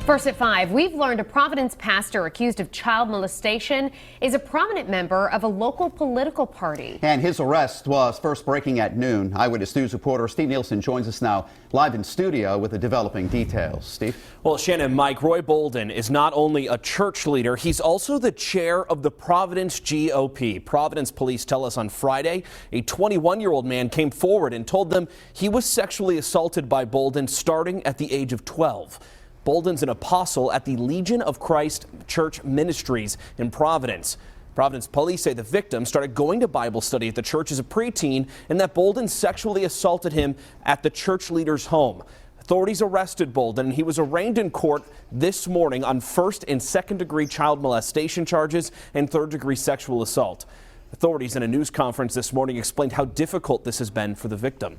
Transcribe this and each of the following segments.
First at 5, we've learned a Providence pastor accused of child molestation is a prominent member of a local political party. And his arrest was first breaking at noon. Eyewitness News reporter Steve Nielsen joins us now live in studio with the developing details. Steve? Well, Shannon, Mike, Roy Bolden is not only a church leader, he's also the chair of the Providence GOP. Providence police tell us on Friday, a 21-year-old man came forward and told them he was sexually assaulted by Bolden starting at the age of 12. Bolden's an apostle at the Legion of Christ Church Ministries in Providence. Providence police say the victim started going to Bible study at the church as a preteen and that Bolden sexually assaulted him at the church leader's home. Authorities arrested Bolden and he was arraigned in court this morning on first and second degree child molestation charges and third degree sexual assault. Authorities in a news conference this morning explained how difficult this has been for the victim.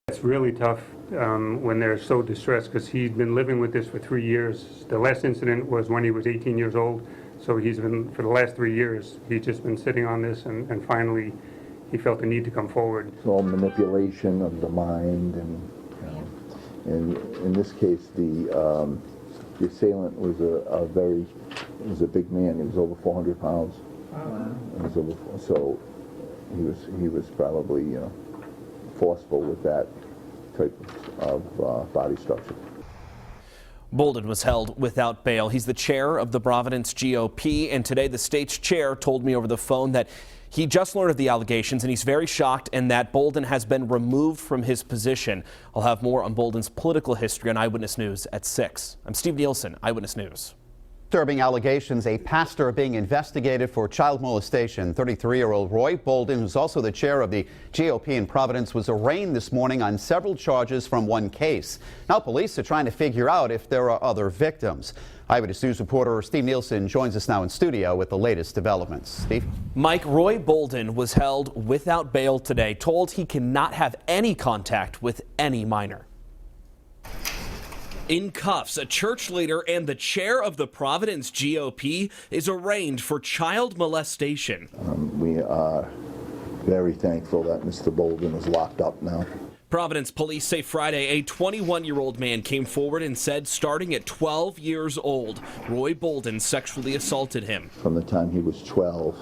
It's really tough when they're so distressed because he's been living with this for 3 years. The last incident was when he was 18 years old. So he's been, for the last 3 years, he's just been sitting on this and finally he felt the need to come forward. It's all manipulation of the mind and in this case the assailant was a big man. He was over 400 pounds. So he was probably forceful with that type of body structure. Bolden was held without bail. He's the chair of the Providence GOP, and today the state's chair told me over the phone that he just learned of the allegations and he's very shocked and that Bolden has been removed from his position. I'll have more on Bolden's political history on Eyewitness News at 6. I'm Steve Nielsen, Eyewitness News. Disturbing allegations, a pastor being investigated for child molestation. 33-year-old Roy Bolden, who's also the chair of the GOP in Providence, was arraigned this morning on several charges from one case. Now police are trying to figure out if there are other victims. Eyewitness News reporter Steve Nielsen joins us now in studio with the latest developments. Steve? Mike, Roy Bolden was held without bail today, told he cannot have any contact with any minor. In cuffs, a church leader and the chair of the Providence GOP is arraigned for child molestation. We are very thankful that Mr. Bolden is locked up now. Providence police say Friday a 21-year-old man came forward and said starting at 12 years old, Roy Bolden sexually assaulted him. From the time he was 12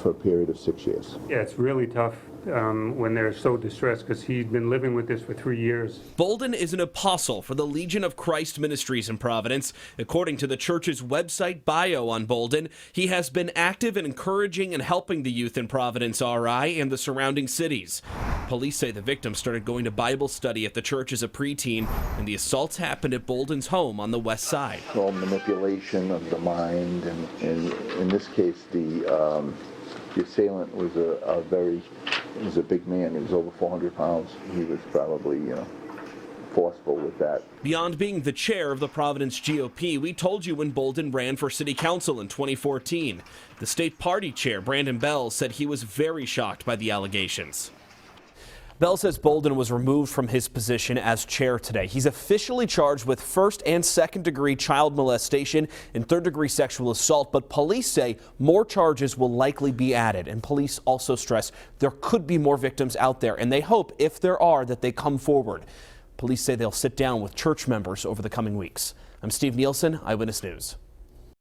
for a period of 6 years. Yeah, it's really tough when they're so distressed because he's been living with this for 3 years. Bolden is an apostle for the Legion of Christ Ministries in Providence. According to the church's website bio on Bolden, he has been active in encouraging and helping the youth in Providence RI and the surrounding cities. Police say the victim started going to Bible study at the church as a preteen, and the assaults happened at Bolden's home on the west side. It's all manipulation of the mind, and in this case the assailant was a big man. He was over 400 pounds. He was probably, forceful with that. Beyond being the chair of the Providence GOP, we told you when Bolden ran for city council in 2014. The state party chair, Brandon Bell, said he was very shocked by the allegations. Bell says Bolden was removed from his position as chair today. He's officially charged with first and second degree child molestation and third degree sexual assault, but police say more charges will likely be added. And police also stress there could be more victims out there, and they hope, if there are, that they come forward. Police say they'll sit down with church members over the coming weeks. I'm Steve Nielsen, Eyewitness News.